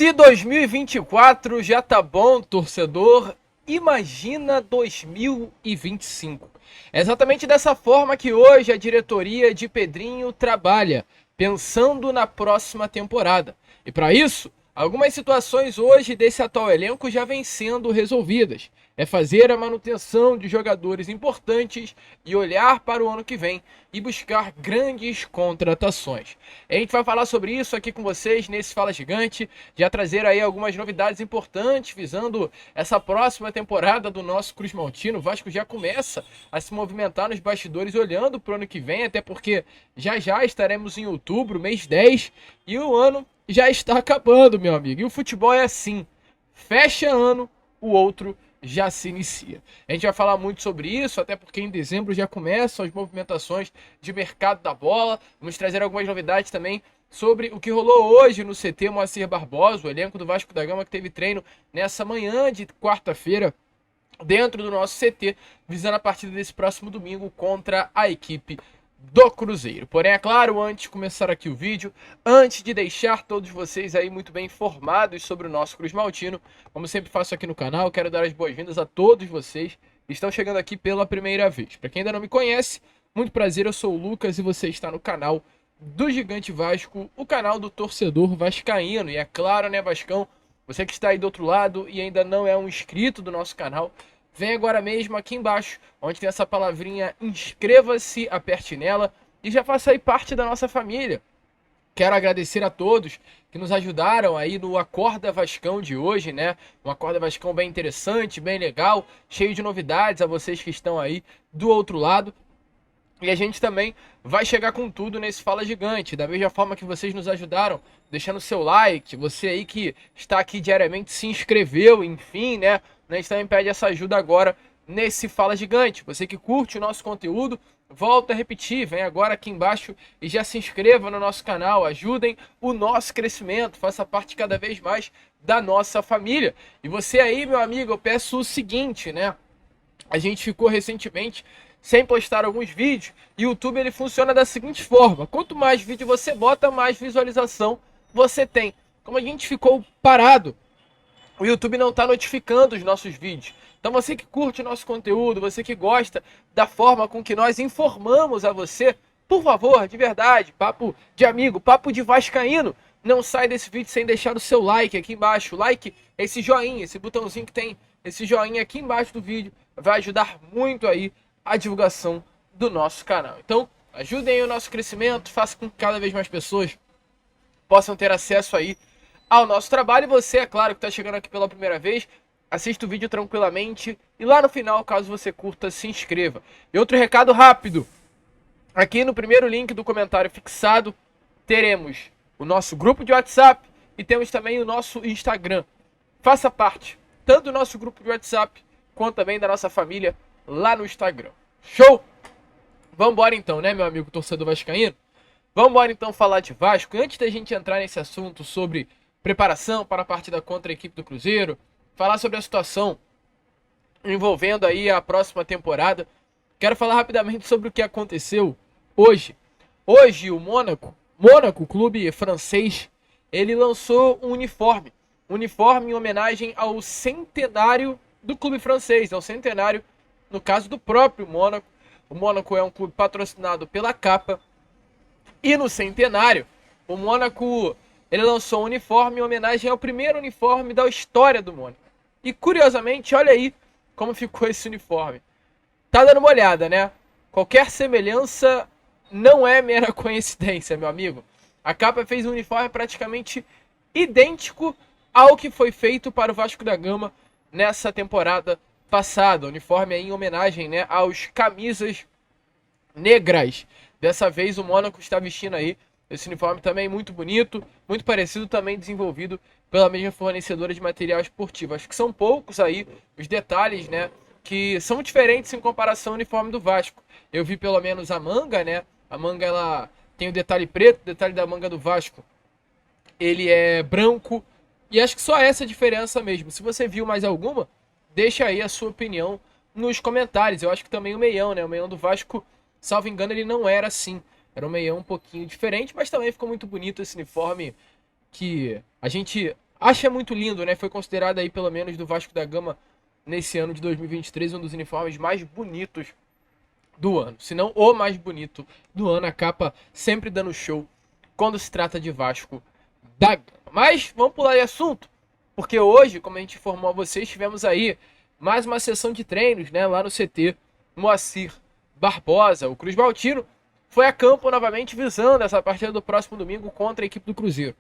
Se 2024 já tá bom, torcedor, imagina 2025. É exatamente dessa forma que hoje a diretoria de Pedrinho trabalha, pensando na próxima temporada. E para isso, algumas situações hoje desse atual elenco já vêm sendo resolvidas. É fazer a manutenção de jogadores importantes e olhar para o ano que vem e buscar grandes contratações. A gente vai falar sobre isso aqui com vocês nesse Fala Gigante, já trazer aí algumas novidades importantes visando essa próxima temporada do nosso Cruz Maltino. O Vasco já começa a se movimentar nos bastidores olhando para o ano que vem, até porque já estaremos em outubro, mês 10, e o ano já está acabando, meu amigo. E o futebol é assim, fecha ano, o outro já se inicia. A gente vai falar muito sobre isso, até porque em dezembro já começam as movimentações de mercado da bola. Vamos trazer algumas novidades também sobre o que rolou hoje no CT Moacir Barbosa, o elenco do Vasco da Gama que teve treino nessa manhã de quarta-feira dentro do nosso CT, visando a partida desse próximo domingo contra a equipe do Cruzeiro. Porém, é claro, antes de começar aqui o vídeo, antes de deixar todos vocês aí muito bem informados sobre o nosso Cruz Maltino, como sempre faço aqui no canal, quero dar as boas-vindas a todos vocês que estão chegando aqui pela primeira vez. Para quem ainda não me conhece, muito prazer, eu sou o Lucas e você está no canal do Gigante Vasco, o canal do torcedor vascaíno. E é claro, né, Vascão, você que está aí do outro lado e ainda não é um inscrito do nosso canal, vem agora mesmo aqui embaixo, onde tem essa palavrinha inscreva-se, aperte nela e já faça aí parte da nossa família. Quero agradecer a todos que nos ajudaram aí no Acorda Vascão de hoje, né? Um Acorda Vascão bem interessante, bem legal, cheio de novidades a vocês que estão aí do outro lado. E a gente também vai chegar com tudo nesse Fala Gigante, da mesma forma que vocês nos ajudaram, deixando seu like, você aí que está aqui diariamente se inscreveu, enfim, né? A gente também pede essa ajuda agora nesse Fala Gigante. Você que curte o nosso conteúdo, volta a repetir, vem agora aqui embaixo e já se inscreva no nosso canal, ajudem o nosso crescimento, faça parte cada vez mais da nossa família. E você aí, meu amigo, eu peço o seguinte, né? A gente ficou recentemente sem postar alguns vídeos, e o YouTube ele funciona da seguinte forma: quanto mais vídeo você bota, mais visualização você tem. Como a gente ficou parado, o YouTube não está notificando os nossos vídeos. Então você que curte o nosso conteúdo, você que gosta da forma com que nós informamos a você, por favor, de verdade, papo de amigo, papo de vascaíno, não sai desse vídeo sem deixar o seu like aqui embaixo. O like é esse joinha, esse botãozinho que tem esse joinha aqui embaixo do vídeo, vai ajudar muito aí a divulgação do nosso canal. Então, ajudem aí o nosso crescimento, faça com que cada vez mais pessoas possam ter acesso aí ao nosso trabalho. E você, é claro, que está chegando aqui pela primeira vez, assista o vídeo tranquilamente e lá no final, caso você curta, se inscreva. E outro recado rápido, aqui no primeiro link do comentário fixado, teremos o nosso grupo de WhatsApp e temos também o nosso Instagram. Faça parte tanto do nosso grupo de WhatsApp quanto também da nossa família lá no Instagram. Show? Vambora então, né, meu amigo torcedor vascaíno? Vambora então falar de Vasco. E antes da gente entrar nesse assunto sobre preparação para a partida contra a equipe do Cruzeiro, falar sobre a situação envolvendo aí a próxima temporada, quero falar rapidamente sobre o que aconteceu hoje. Hoje o Mônaco, clube francês, ele lançou um uniforme em homenagem ao centenário do clube francês, ao centenário, no caso do próprio Mônaco. O Mônaco é um clube patrocinado pela Capa. E no centenário, o Mônaco ele lançou um uniforme em homenagem ao primeiro uniforme da história do Mônaco. E curiosamente, olha aí como ficou esse uniforme. Tá dando uma olhada, né? Qualquer semelhança não é mera coincidência, meu amigo. A Capa fez um uniforme praticamente idêntico ao que foi feito para o Vasco da Gama nessa temporada passada. O uniforme é em homenagem, né, aos camisas negras. Dessa vez o Mônaco está vestindo aí esse uniforme também muito bonito, muito parecido, também desenvolvido pela mesma fornecedora de material esportivo. Acho que são poucos aí os detalhes, né, que são diferentes em comparação ao uniforme do Vasco. Eu vi pelo menos a manga, né? A manga ela tem o detalhe preto, o detalhe da manga do Vasco ele é branco, e acho que só essa diferença mesmo. Se você viu mais alguma, deixa aí a sua opinião nos comentários. Eu acho que também o meião, né? O meião do Vasco, salvo engano, ele não era assim. Era um meião um pouquinho diferente, mas também ficou muito bonito esse uniforme que a gente Acho muito lindo, né? Foi considerado aí, pelo menos, do Vasco da Gama, nesse ano de 2023, um dos uniformes mais bonitos do ano. Se não o mais bonito do ano, a capa sempre dando show quando se trata de Vasco da Gama. Mas vamos pular de assunto, porque hoje, como a gente informou a vocês, tivemos aí mais uma sessão de treinos, né, lá no CT Moacir Barbosa. O Cruz Maltino foi a campo novamente visando essa partida do próximo domingo contra a equipe do Cruzeiro.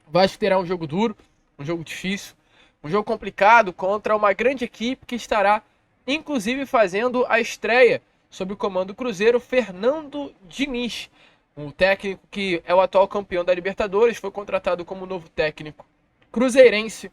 O Vasco terá um jogo duro, um jogo difícil, um jogo complicado contra uma grande equipe que estará, inclusive, fazendo a estreia sob o comando do Cruzeiro, Fernando Diniz. Um técnico que é o atual campeão da Libertadores, foi contratado como novo técnico cruzeirense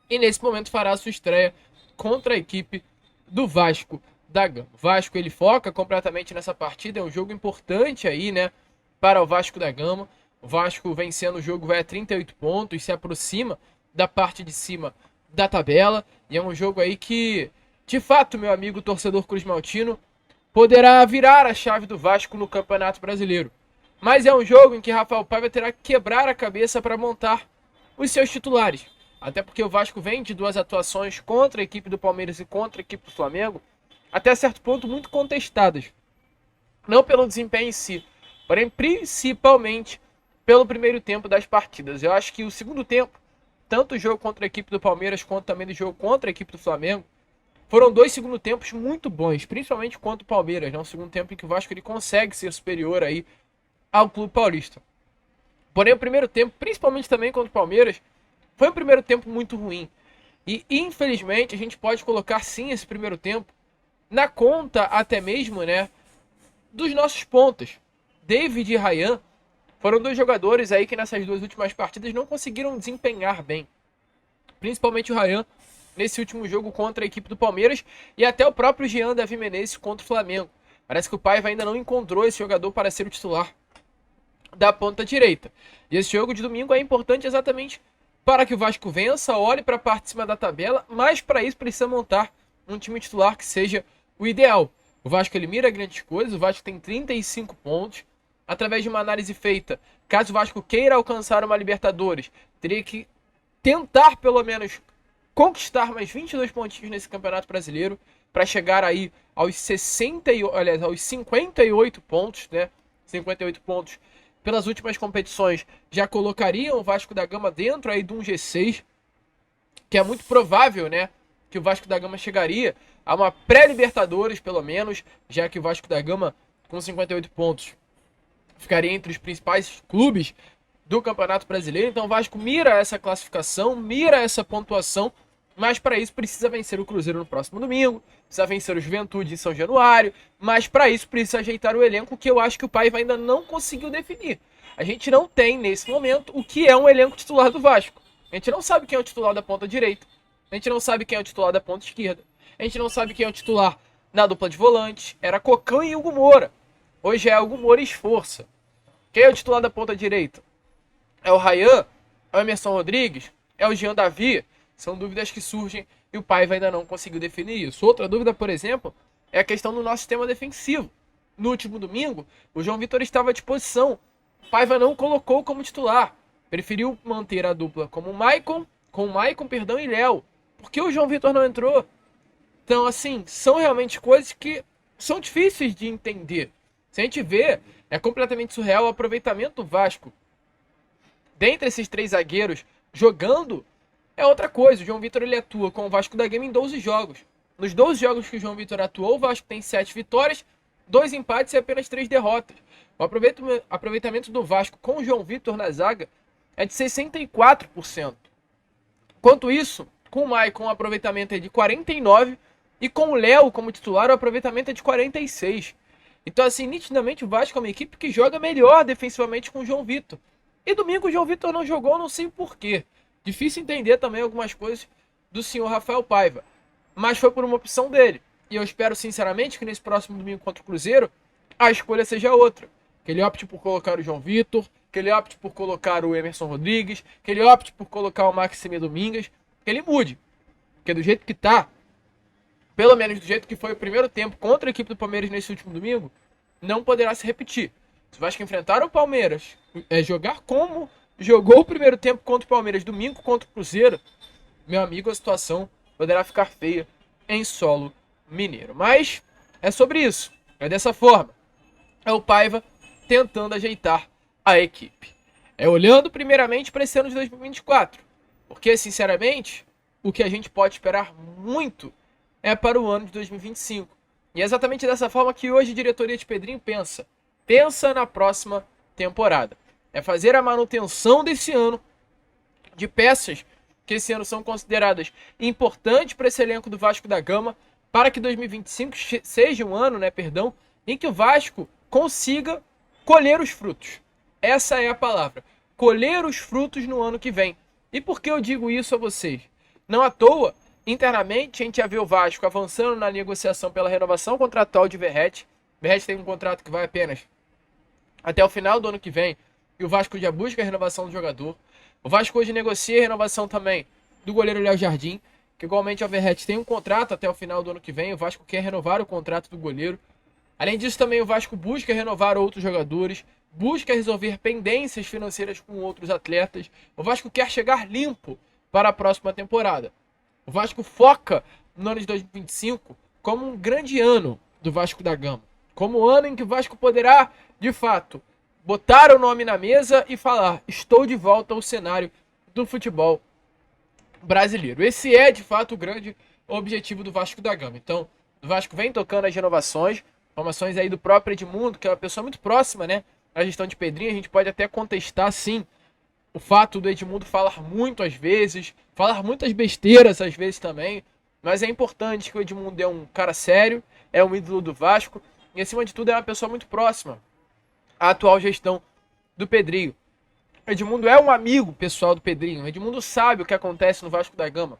e nesse momento fará a sua estreia contra a equipe do Vasco da Gama. O Vasco, ele foca completamente nessa partida, é um jogo importante aí, né, para o Vasco da Gama. O Vasco vencendo o jogo vai a 38 pontos, se aproxima da parte de cima da tabela, e é um jogo aí que, de fato, meu amigo torcedor Cruz Maltino, poderá virar a chave do Vasco no Campeonato Brasileiro. Mas é um jogo em que Rafael Paiva terá que quebrar a cabeça para montar os seus titulares. Até porque o Vasco vem de duas atuações contra a equipe do Palmeiras e contra a equipe do Flamengo, até certo ponto muito contestadas. Não pelo desempenho em si, porém principalmente pelo primeiro tempo das partidas. Eu acho que o segundo tempo, tanto o jogo contra a equipe do Palmeiras quanto também o jogo contra a equipe do Flamengo, foram dois segundo tempos muito bons, principalmente contra o Palmeiras, né? Um segundo tempo em que o Vasco ele consegue ser superior aí ao Clube Paulista. Porém, o primeiro tempo, principalmente também contra o Palmeiras, foi um primeiro tempo muito ruim. E, infelizmente, a gente pode colocar sim esse primeiro tempo na conta até mesmo, né, dos nossos pontas. David e Ryan foram dois jogadores aí que nessas duas últimas partidas não conseguiram desempenhar bem. Principalmente o Ryan nesse último jogo contra a equipe do Palmeiras e até o próprio Jean Davi Menezes contra o Flamengo. Parece que o Paiva ainda não encontrou esse jogador para ser o titular da ponta direita. E esse jogo de domingo é importante exatamente para que o Vasco vença, olhe para a parte de cima da tabela, mas para isso precisa montar um time titular que seja o ideal. O Vasco ele mira grandes coisas, o Vasco tem 35 pontos. Através de uma análise feita, caso o Vasco queira alcançar uma Libertadores, teria que tentar pelo menos conquistar mais 22 pontinhos nesse Campeonato Brasileiro para chegar aí aos 58 pontos, né? 58 pontos pelas últimas competições já colocariam o Vasco da Gama dentro aí de um G6, que é muito provável, né, que o Vasco da Gama chegaria a uma pré-Libertadores, pelo menos, já que o Vasco da Gama com 58 pontos ficaria entre os principais clubes do Campeonato Brasileiro. Então o Vasco mira essa classificação, mira essa pontuação, mas para isso precisa vencer o Cruzeiro no próximo domingo, precisa vencer o Juventude em São Januário, mas para isso precisa ajeitar o elenco, que eu acho que o Paiva ainda não conseguiu definir. A gente não tem, nesse momento, o que é um elenco titular do Vasco. A gente não sabe quem é o titular da ponta direita, a gente não sabe quem é o titular da ponta esquerda, a gente não sabe quem é o titular na dupla de volante. Era Cocão e Hugo Moura. Hoje é Hugo Moura e Esforça. Quem é o titular da ponta direita? É o Ryan? É o Emerson Rodrigues? É o Jean Davi? São dúvidas que surgem e o Paiva ainda não conseguiu definir isso. Outra dúvida, por exemplo, é a questão do nosso sistema defensivo. No último domingo, o João Vitor estava à disposição. O Paiva não colocou como titular. Preferiu manter a dupla com o Maicon e Léo. Por que o João Vitor não entrou? Então, assim, são realmente coisas que são difíceis de entender. Se a gente vê, é completamente surreal o aproveitamento do Vasco. Dentre esses três zagueiros jogando, é outra coisa. O João Vitor ele atua com o Vasco da Gama em 12 jogos. Nos 12 jogos que o João Vitor atuou, o Vasco tem 7 vitórias, 2 empates e apenas 3 derrotas. O aproveitamento do Vasco com o João Vitor na zaga é de 64%. Enquanto isso, com o Maicon o aproveitamento é de 49%, e com o Léo como titular o aproveitamento é de 46%. Então, assim, nitidamente o Vasco é uma equipe que joga melhor defensivamente com o João Vitor. E domingo o João Vitor não jogou, não sei porquê. Difícil entender também algumas coisas do senhor Rafael Paiva. Mas foi por uma opção dele. E eu espero sinceramente que nesse próximo domingo contra o Cruzeiro a escolha seja outra. Que ele opte por colocar o João Vitor, que ele opte por colocar o Emerson Rodrigues, que ele opte por colocar o Maxime Domingues, que ele mude. Porque do jeito que tá, pelo menos do jeito que foi o primeiro tempo contra a equipe do Palmeiras nesse último domingo, não poderá se repetir. Se o Vasco enfrentar o Palmeiras, jogar como jogou o primeiro tempo contra o Palmeiras, domingo contra o Cruzeiro, meu amigo, a situação poderá ficar feia em solo mineiro. Mas é sobre isso, é dessa forma. É o Paiva tentando ajeitar a equipe. É olhando primeiramente para esse ano de 2024. Porque, sinceramente, o que a gente pode esperar muito é para o ano de 2025. E é exatamente dessa forma que hoje a diretoria de Pedrinho pensa. Pensa na próxima temporada. É fazer a manutenção desse ano de peças que esse ano são consideradas importantes para esse elenco do Vasco da Gama, para que 2025 seja um ano, em que o Vasco consiga colher os frutos. Essa é a palavra. Colher os frutos no ano que vem. E por que eu digo isso a vocês? Não à toa, internamente, a gente já vê o Vasco avançando na negociação pela renovação contratual de Verratti. Verratti tem um contrato que vai apenas até o final do ano que vem. E o Vasco já busca a renovação do jogador. O Vasco hoje negocia a renovação também do goleiro Léo Jardim, que igualmente ao Verratti tem um contrato até o final do ano que vem. O Vasco quer renovar o contrato do goleiro. Além disso, também o Vasco busca renovar outros jogadores, busca resolver pendências financeiras com outros atletas. O Vasco quer chegar limpo para a próxima temporada. O Vasco foca no ano de 2025 como um grande ano do Vasco da Gama. Como o ano em que o Vasco poderá, de fato, botar o nome na mesa e falar: estou de volta ao cenário do futebol brasileiro. Esse é, de fato, o grande objetivo do Vasco da Gama. Então, o Vasco vem tocando as renovações, informações aí do próprio Edmundo, que é uma pessoa muito próxima, à gestão de Pedrinho. A gente pode até contestar, sim, o fato do Edmundo falar muito às vezes, falar muitas besteiras às vezes também, mas é importante que o Edmundo é um cara sério, é um ídolo do Vasco e, acima de tudo, é uma pessoa muito próxima à atual gestão do Pedrinho. O Edmundo é um amigo pessoal do Pedrinho. O Edmundo sabe o que acontece no Vasco da Gama.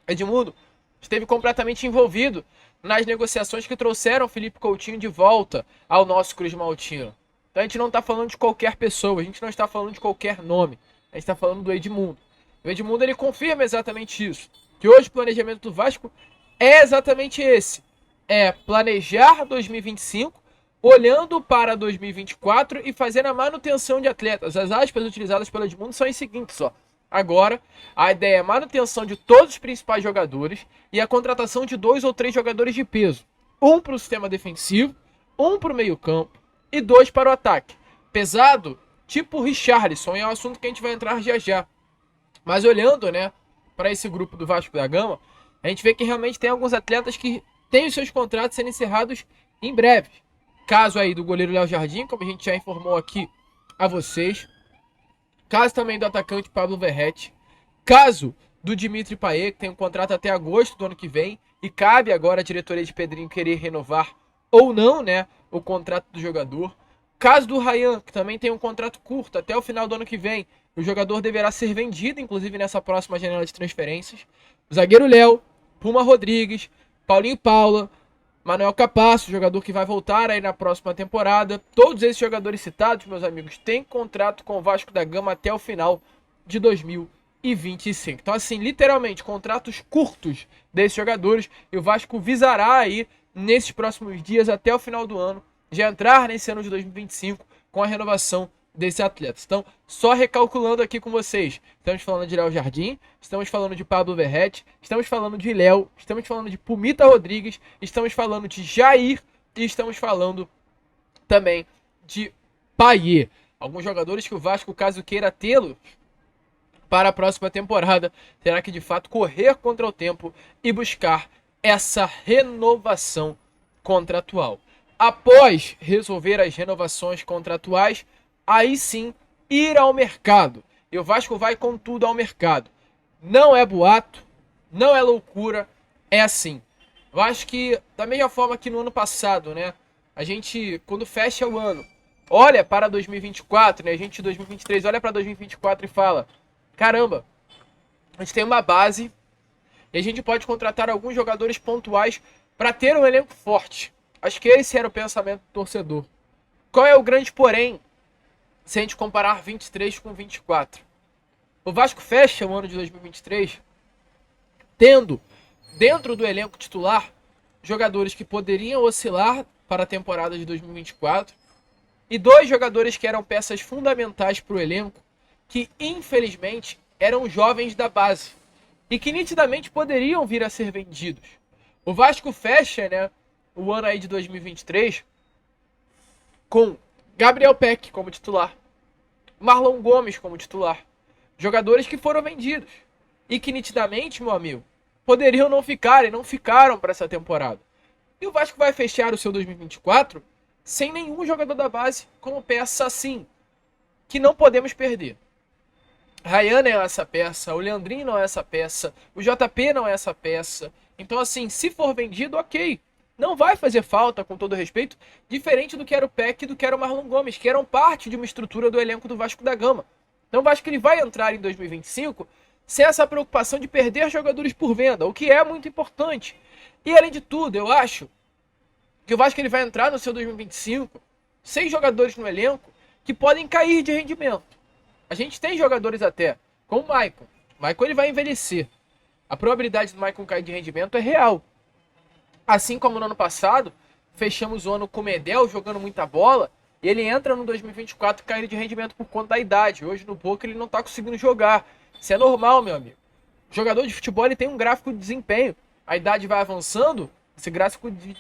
O Edmundo esteve completamente envolvido nas negociações que trouxeram o Felipe Coutinho de volta ao nosso Cruz Maltino. Então a gente não está falando de qualquer pessoa, a gente não está falando de qualquer nome. A gente está falando do Edmundo. O Edmundo, ele confirma exatamente isso. Que hoje o planejamento do Vasco é exatamente esse. É planejar 2025, olhando para 2024 e fazer a manutenção de atletas. As aspas utilizadas pelo Edmundo são as seguintes, ó. Agora, a ideia é a manutenção de todos os principais jogadores e a contratação de 2 ou 3 jogadores de peso. Um para o sistema defensivo, um para o meio campo e 2 para o ataque. Pesado, tipo o Richarlison, é um assunto que a gente vai entrar já já. Mas olhando, para esse grupo do Vasco da Gama, a gente vê que realmente tem alguns atletas que têm os seus contratos sendo encerrados em breve. Caso aí do goleiro Léo Jardim, como a gente já informou aqui a vocês. Caso também do atacante Pablo Verratti. Caso do Dimitri Payet, que tem um contrato até agosto do ano que vem. E cabe agora a diretoria de Pedrinho querer renovar ou não, o contrato do jogador. Caso do Ryan, que também tem um contrato curto até o final do ano que vem. O jogador deverá ser vendido, inclusive nessa próxima janela de transferências. O zagueiro Léo, Puma Rodrigues, Paulinho Paula, Manuel Capasso, jogador que vai voltar aí na próxima temporada. Todos esses jogadores citados, meus amigos, têm contrato com o Vasco da Gama até o final de 2025. Então, assim, literalmente, contratos curtos desses jogadores. E o Vasco visará aí, nesses próximos dias, até o final do ano, já entrar nesse ano de 2025 com a renovação desses atletas. Então, só recalculando aqui com vocês, estamos falando de Léo Jardim, estamos falando de Pablo Verratti, estamos falando de Léo, estamos falando de Pumita Rodrigues, estamos falando de Jair e estamos falando também de Payet. Alguns jogadores que o Vasco, caso queira tê-lo para a próxima temporada, terá que de fato correr contra o tempo e buscar essa renovação contratual. Após resolver as renovações contratuais, aí sim, ir ao mercado. E o Vasco vai com tudo ao mercado. Não é boato, não é loucura, é assim. Eu acho que, da mesma forma que no ano passado, a gente, quando fecha o ano, olha para 2024, a gente em 2023 olha para 2024 e fala: caramba, a gente tem uma base e a gente pode contratar alguns jogadores pontuais para ter um elenco forte. Acho que esse era o pensamento do torcedor. Qual é o grande porém se a gente comparar 23 com 24? O Vasco fecha o ano de 2023 tendo, dentro do elenco titular, jogadores que poderiam oscilar para a temporada de 2024 e 2 jogadores que eram peças fundamentais para o elenco que infelizmente eram jovens da base e que nitidamente poderiam vir a ser vendidos. O Vasco fecha, né, o ano aí de 2023 com Gabriel Peck como titular, Marlon Gomes como titular, jogadores que foram vendidos e que nitidamente, meu amigo, poderiam não ficar e não ficaram para essa temporada. E o Vasco vai fechar o seu 2024 sem nenhum jogador da base como peça assim, que não podemos perder. Ryan não é essa peça, o Leandrinho não é essa peça, o JP não é essa peça. Então, assim, se for vendido, ok. Não vai fazer falta, com todo respeito, diferente do que era o Peck e do que era o Marlon Gomes, que eram parte de uma estrutura do elenco do Vasco da Gama. Então o Vasco ele vai entrar em 2025 sem essa preocupação de perder jogadores por venda, o que é muito importante. E além de tudo, eu acho que o Vasco ele vai entrar no seu 2025 sem jogadores no elenco que podem cair de rendimento. A gente tem jogadores até, como o Maicon. O Maicon ele vai envelhecer. A probabilidade do Maicon cair de rendimento é real. Assim como no ano passado, fechamos o ano com o Medel jogando muita bola, e ele entra no 2024 caindo de rendimento por conta da idade. Hoje no Boca ele não está conseguindo jogar. Isso é normal, meu amigo. O jogador de futebol ele tem um gráfico de desempenho. A idade vai avançando, esse gráfico de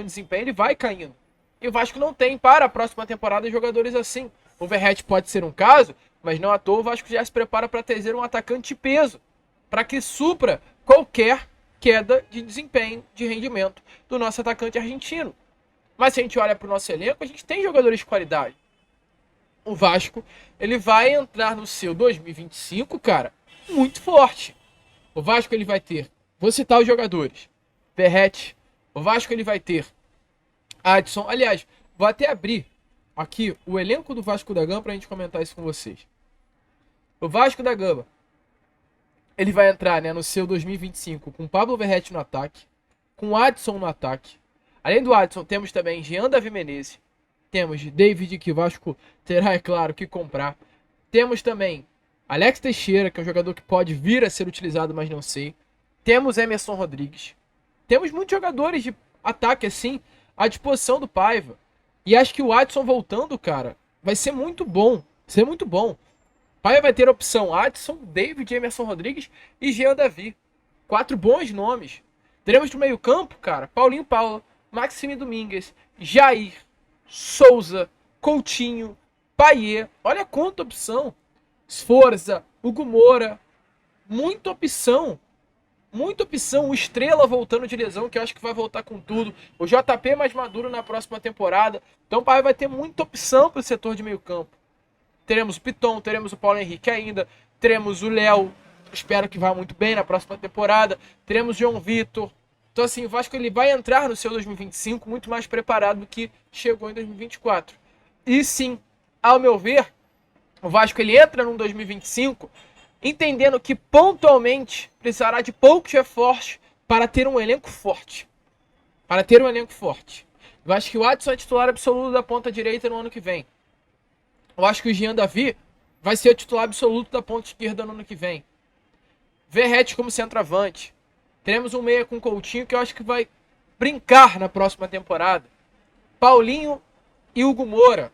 desempenho ele vai caindo. E o Vasco não tem para a próxima temporada jogadores assim. O Verratti pode ser um caso, mas não à toa o Vasco já se prepara para trazer um atacante de peso, para que supra qualquer queda de desempenho, de rendimento do nosso atacante argentino. Mas se a gente olha para o nosso elenco, a gente tem jogadores de qualidade. O Vasco, ele vai entrar no seu 2025, cara, muito forte. O Vasco, ele vai ter, vou citar os jogadores, Verratti, o Vasco, ele vai ter Adson, aliás, vou até abrir aqui o elenco do Vasco da Gama pra gente comentar isso com vocês. O Vasco da Gama, ele vai entrar, né, no seu 2025 com Pablo Verratti no ataque, com Adson no ataque. Além do Adson, temos também Jean Davi Menezes, temos David, que o Vasco terá, é claro, que comprar. Temos também Alex Teixeira, que é um jogador que pode vir a ser utilizado, mas não sei. Temos Emerson Rodrigues. Temos muitos jogadores de ataque, assim, à disposição do Paiva. E acho que o Adson voltando, cara, vai ser muito bom. Vai ser muito bom. Paiva vai ter a opção Adson, David, Emerson Rodrigues e Jean Davi. 4 bons nomes. Teremos no meio campo, cara, Paulinho Paula, Maxime Domingues, Jair, Souza, Coutinho, Payet. Olha quanta opção. Sforza, Hugo Moura. Muita opção. Muita opção. O Estrela voltando de lesão, que eu acho que vai voltar com tudo. O JP mais maduro na próxima temporada. Então o Paiva vai ter muita opção para o setor de meio campo. Teremos o Piton, teremos o Paulo Henrique ainda. Teremos o Léo. Espero que vá muito bem na próxima temporada. Teremos o João Vitor. Então assim, o Vasco ele vai entrar no seu 2025 muito mais preparado do que chegou em 2024. E sim, ao meu ver, o Vasco ele entra no 2025 entendendo que pontualmente precisará de poucos reforços para ter um elenco forte. Para ter um elenco forte. Eu acho que o Adson é titular absoluto da ponta direita no ano que vem. Eu acho que o Jean Davi vai ser o titular absoluto da ponta esquerda no ano que vem. Verratti como centroavante. Teremos um meia com Coutinho que eu acho que vai brincar na próxima temporada. Paulinho e Hugo Moura.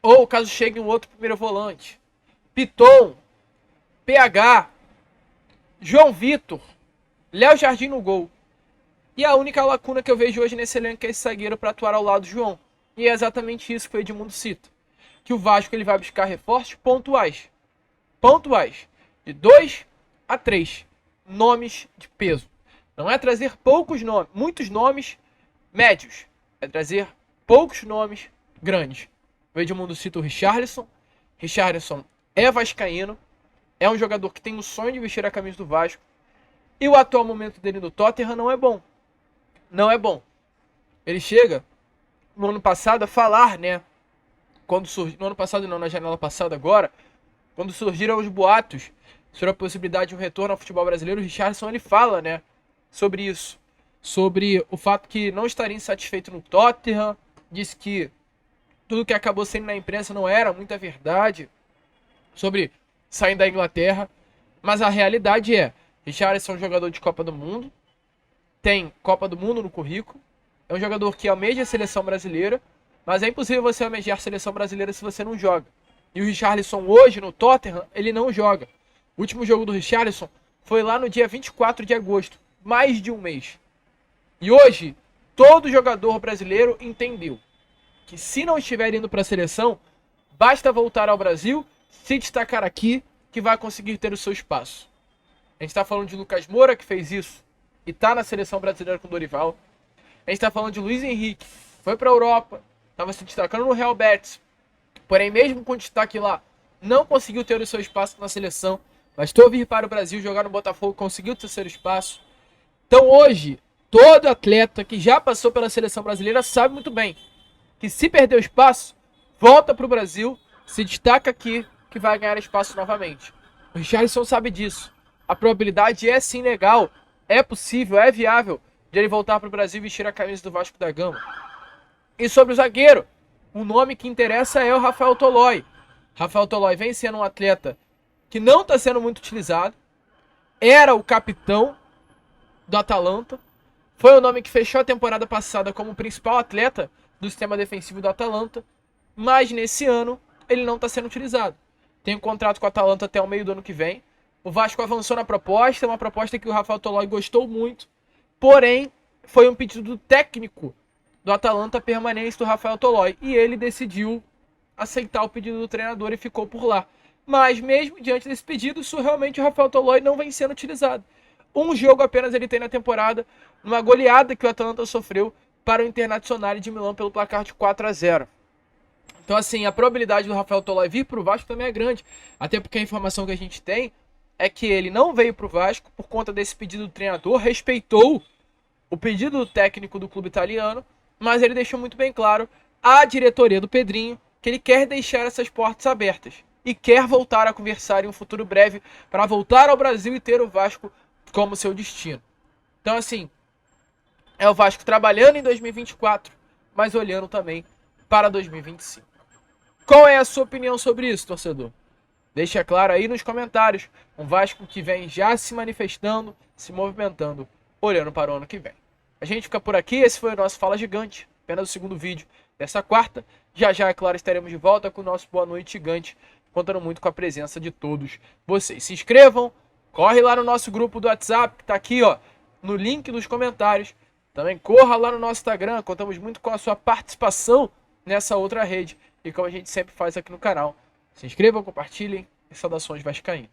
Ou caso chegue um outro primeiro volante. Piton, PH, João Vitor, Léo Jardim no gol. E a única lacuna que eu vejo hoje nesse elenco é esse zagueiro para atuar ao lado do João. E é exatamente isso que o Edmundo cita. Que o Vasco ele vai buscar reforços pontuais. Pontuais. De 2 a 3 nomes de peso. Não é trazer poucos nomes, muitos nomes médios. É trazer poucos nomes grandes. O Edmundo cita o Richarlison. Richarlison é vascaíno. É um jogador que tem o sonho de vestir a camisa do Vasco. E o atual momento dele no Tottenham não é bom. Não é bom. Ele chega no ano passado a falar, né? Quando surgiu, no ano passado não, na janela passada agora, quando surgiram os boatos sobre a possibilidade de um retorno ao futebol brasileiro, o Richarlison ele fala, né, sobre isso, sobre o fato que não estaria insatisfeito no Tottenham, disse que tudo que acabou sendo na imprensa não era muita verdade sobre sair da Inglaterra, mas a realidade é, Richarlison é um jogador de Copa do Mundo, tem Copa do Mundo no currículo, é um jogador que almeja a seleção brasileira, mas é impossível você almejar a seleção brasileira se você não joga. E o Richarlison hoje no Tottenham, ele não joga. O último jogo do Richarlison foi lá no dia 24 de agosto, mais de um mês. E hoje, todo jogador brasileiro entendeu que se não estiver indo para a seleção, basta voltar ao Brasil, se destacar aqui, que vai conseguir ter o seu espaço. A gente está falando de Lucas Moura, que fez isso e está na seleção brasileira com o Dorival. A gente está falando de Luiz Henrique, foi para a Europa, estava se destacando no Real Betis, porém mesmo com destaque lá, não conseguiu ter o seu espaço na seleção, bastou vir para o Brasil, jogar no Botafogo, conseguiu ter o seu espaço. Então hoje, todo atleta que já passou pela seleção brasileira sabe muito bem que se perder o espaço, volta para o Brasil, se destaca aqui, que vai ganhar espaço novamente. O Richarlison sabe disso. A probabilidade é sim legal, é possível, é viável de ele voltar para o Brasil e vestir a camisa do Vasco da Gama. E sobre o zagueiro, o nome que interessa é o Rafael Tolói. Rafael Tolói vem sendo um atleta que não está sendo muito utilizado, era o capitão do Atalanta, foi o nome que fechou a temporada passada como o principal atleta do sistema defensivo do Atalanta, mas nesse ano ele não está sendo utilizado. Tem um contrato com o Atalanta até o meio do ano que vem. O Vasco avançou na proposta, uma proposta que o Rafael Tolói gostou muito, porém foi um pedido do técnico do Atalanta a permanência do Rafael Tolói, e ele decidiu aceitar o pedido do treinador e ficou por lá. Mas mesmo diante desse pedido, realmente o Rafael Tolói não vem sendo utilizado. Um jogo apenas ele tem na temporada, numa goleada que o Atalanta sofreu para o Internazionale de Milão pelo placar de 4-0. Então assim, a probabilidade do Rafael Tolói vir para o Vasco também é grande, até porque a informação que a gente tem é que ele não veio para o Vasco por conta desse pedido do treinador, respeitou o pedido do técnico do clube italiano, mas ele deixou muito bem claro à diretoria do Pedrinho que ele quer deixar essas portas abertas e quer voltar a conversar em um futuro breve para voltar ao Brasil e ter o Vasco como seu destino. Então assim, é o Vasco trabalhando em 2024, mas olhando também para 2025. Qual é a sua opinião sobre isso, torcedor? Deixa claro aí nos comentários. Um Vasco que vem já se manifestando, se movimentando, olhando para o ano que vem. A gente fica por aqui. Esse foi o nosso Fala Gigante, apenas o segundo vídeo dessa quarta. Já, é claro, estaremos de volta com o nosso Boa Noite Gigante, contando muito com a presença de todos vocês. Se inscrevam, corre lá no nosso grupo do WhatsApp, que está aqui, ó, no link dos comentários. Também corra lá no nosso Instagram, contamos muito com a sua participação nessa outra rede. E como a gente sempre faz aqui no canal, se inscrevam, compartilhem e saudações vascaínas.